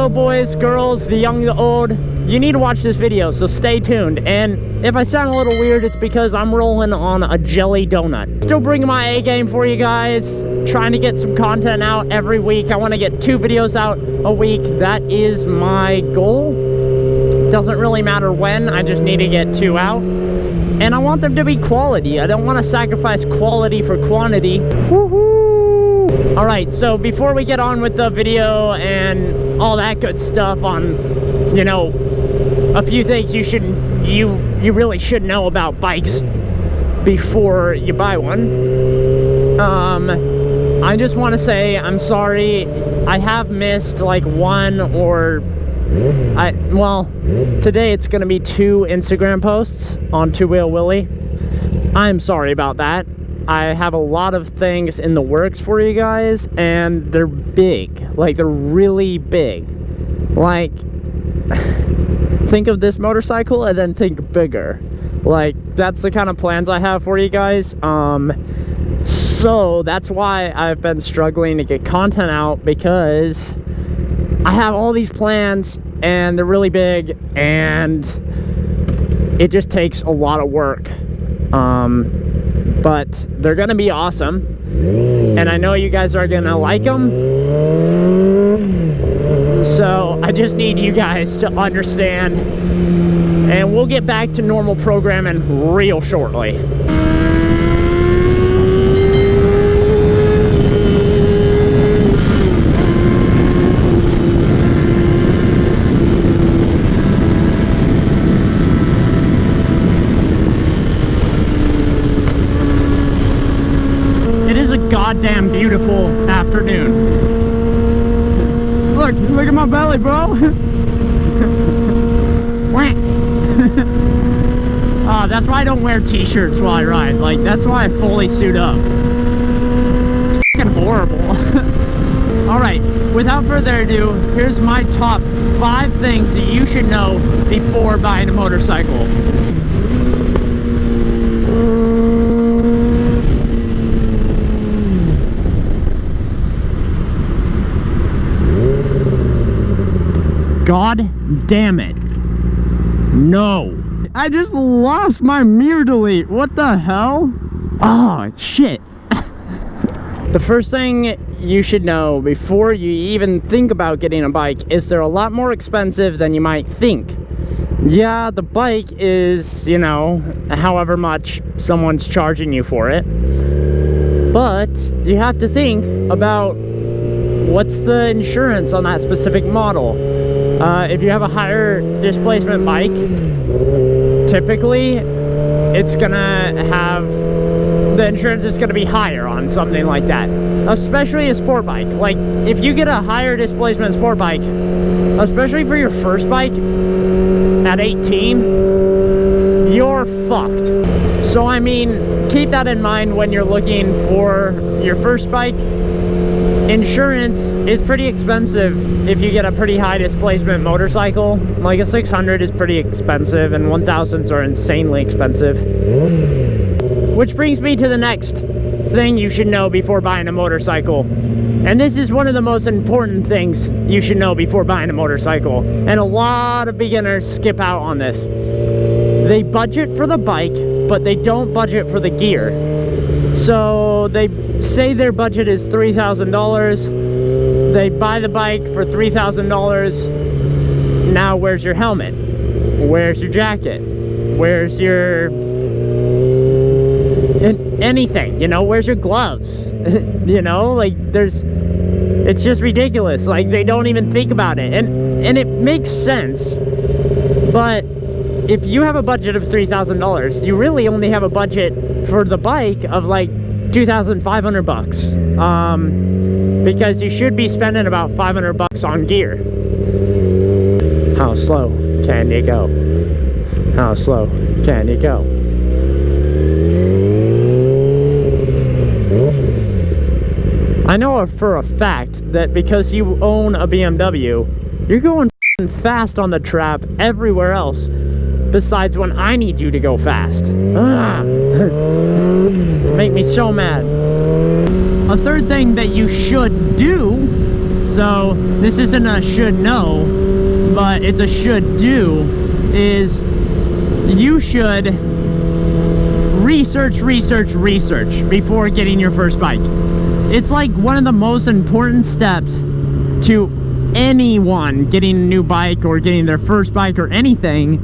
So boys, girls, the young, the old, you need to watch this video, so stay tuned. And if I sound a little weird, it's because I'm rolling on a jelly donut. Still bringing my A game for you guys, trying to get some content out every week. I want to get 2 videos out a week. That is my goal. Doesn't really matter when, I just need to get 2 out. And I want them to be quality. I don't want to sacrifice quality for quantity. Woohoo! Alright, so before we get on with the video and all that good stuff on, you know, a few things you really should know about bikes before you buy one. I just want to say I'm sorry. I have missed like one or well, today it's going to be 2 Instagram posts on Two Wheel Willie. I'm sorry about that. I have a lot of things in the works for you guys, and they're big. Like, they're really big. Like, think of this motorcycle and then think bigger. Like, that's the kind of plans I have for you guys. So that's why I've been struggling to get content out, because I have all these plans and they're really big and it just takes a lot of work. But they're gonna be awesome and I know you guys are gonna like them. So I just need you guys to understand, and we'll get back to normal programming real shortly. Goddamn beautiful afternoon. Look at my belly, bro. Oh, that's why I don't wear t-shirts while I ride. Like, that's why I fully suit up. It's fucking horrible. Alright, without further ado, here's my top 5 things that you should know before buying a motorcycle. God damn it. No. I just lost my mirror delete. What the hell? Oh, shit. The first thing you should know before you even think about getting a bike is they're a lot more expensive than you might think. Yeah, the bike is, you know, however much someone's charging you for it. But you have to think about what's the insurance on that specific model. If you have a higher displacement bike, typically it's gonna have, the insurance is gonna be higher on something like that, especially a sport bike. Like, if you get a higher displacement sport bike, especially for your first bike at 18, you're fucked. So I mean, keep that in mind when you're looking for your first bike. Insurance is pretty expensive if you get a pretty high displacement motorcycle. Like, a 600 is pretty expensive and 1000s are insanely expensive. Which brings me to the next thing you should know before buying a motorcycle. And this is one of the most important things you should know before buying a motorcycle. And a lot of beginners skip out on this. They budget for the bike, but they don't budget for the gear. So they say their budget is $3,000. They buy the bike for $3,000. Now where's your helmet? Where's your jacket? Where's your anything? You know, where's your gloves? You know, like, it's just ridiculous. Like, they don't even think about it, and it makes sense. But if you have a budget of $3,000, you really only have a budget for the bike of like 2,500 bucks, because you should be spending about 500 bucks on gear. How slow can you go? How slow can you go? I know for a fact that because you own a BMW, you're going fast on the trap everywhere else besides when I need you to go fast. Make me so mad. A third thing that you should do, So this isn't a should know, but it's a should do, is you should research before getting your first bike. It's like one of the most important steps to anyone getting a new bike or getting their first bike or anything.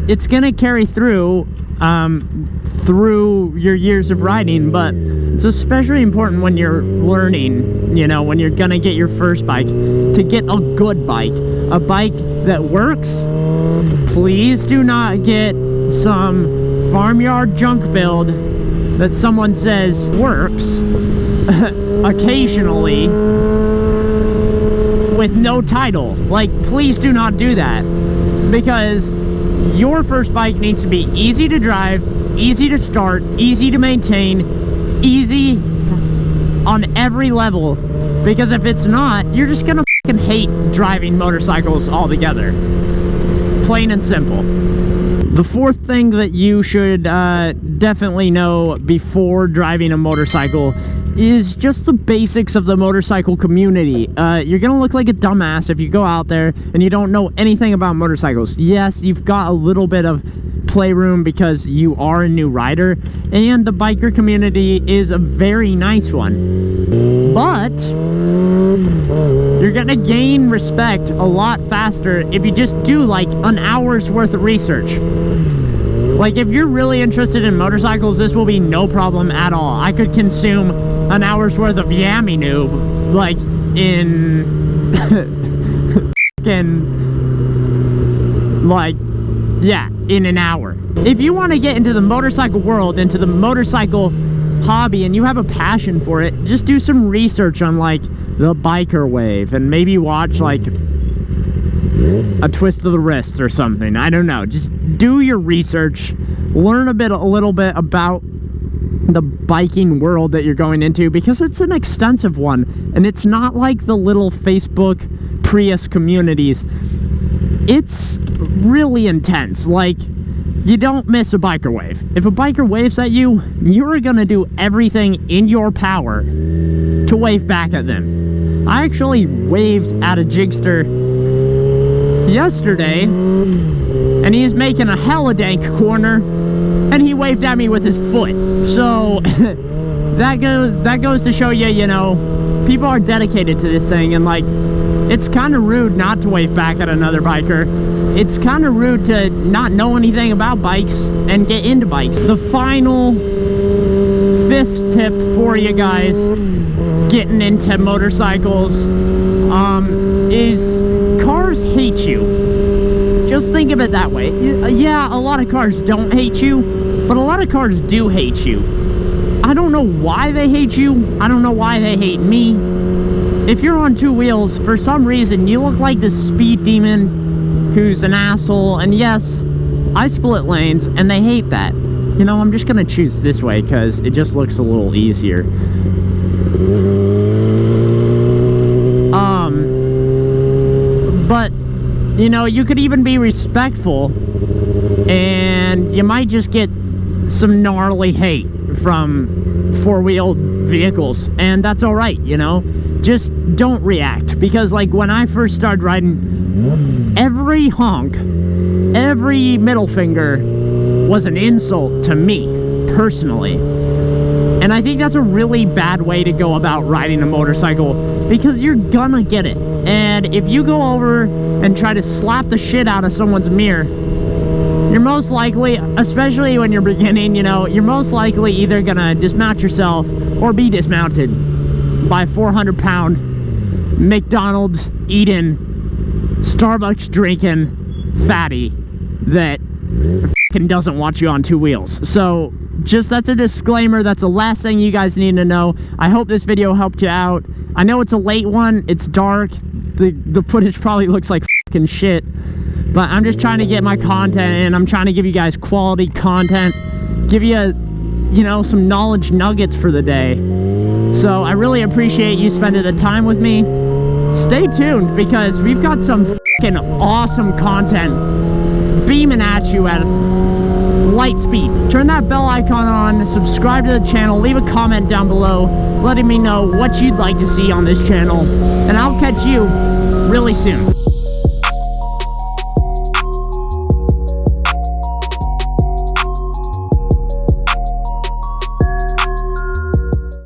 It's gonna carry through through your years of riding, but it's especially important when you're learning, you know, when you're gonna get your first bike, to get a good bike, a bike that works. Please do not get some farmyard junk build that someone says works occasionally with no title. Like, please do not do that, because your first bike needs to be easy to drive, easy to start, easy to maintain, easy on every level, because if it's not, you're just gonna fucking hate driving motorcycles altogether. Plain and simple. The fourth thing that you should definitely know before driving a motorcycle is just the basics of the motorcycle community. You're gonna look like a dumbass if you go out there and you don't know anything about motorcycles. Yes, you've got a little bit of playroom because you are a new rider, and the biker community is a very nice one, but you're gonna gain respect a lot faster if you just do like an hour's worth of research. Like, if you're really interested in motorcycles, this will be no problem at all. I could consume an hour's worth of Yammy Noob, like, in like, yeah, in an hour. If you want to get into the motorcycle world, into the motorcycle hobby, and you have a passion for it, just do some research on like the biker wave, and maybe watch like a twist of the wrist or something. I don't know, just do your research, learn a little bit about the biking world that you're going into, because it's an extensive one, and it's not like the little Facebook Prius communities. It's really intense. Like, you don't miss a biker wave. If a biker waves at you, you're gonna do everything in your power to wave back at them. I actually waved at a jigster yesterday, and he's making a hella dank corner, and he waved at me with his foot. So that goes to show you, you know, people are dedicated to this thing, and like, it's kind of rude not to wave back at another biker. It's kind of rude to not know anything about bikes and get into bikes. The final fifth tip for you guys getting into motorcycles is cars hate you. Just think of it that way. Yeah, a lot of cars don't hate you, but a lot of cars do hate you. I don't know why they hate you. I don't know why they hate me. If you're on two wheels, for some reason, you look like this speed demon who's an asshole. And yes, I split lanes, and they hate that. You know, I'm just gonna choose this way because it just looks a little easier. But, you know, you could even be respectful, and you might just get some gnarly hate from four-wheeled vehicles, and that's all right, you know. Just don't react, because like when I first started riding, every honk, every middle finger was an insult to me personally, and I think that's a really bad way to go about riding a motorcycle, because you're gonna get it. And if you go over and try to slap the shit out of someone's mirror, you're most likely, especially when you're beginning, you know, you're most likely either gonna dismount yourself or be dismounted by 400-pound McDonald's eating, Starbucks drinking fatty that f***ing doesn't want you on two wheels. So just, that's a disclaimer. That's the last thing you guys need to know. I hope this video helped you out. I know it's a late one, it's dark, the footage probably looks like f***ing shit, but I'm just trying to get my content in. I'm trying to give you guys quality content, give you, you know, some knowledge nuggets for the day. So I really appreciate you spending the time with me. Stay tuned, because we've got some f***ing awesome content beaming at you at light speed. Turn that bell icon on, subscribe to the channel, leave a comment down below letting me know what you'd like to see on this channel, and I'll catch you really soon.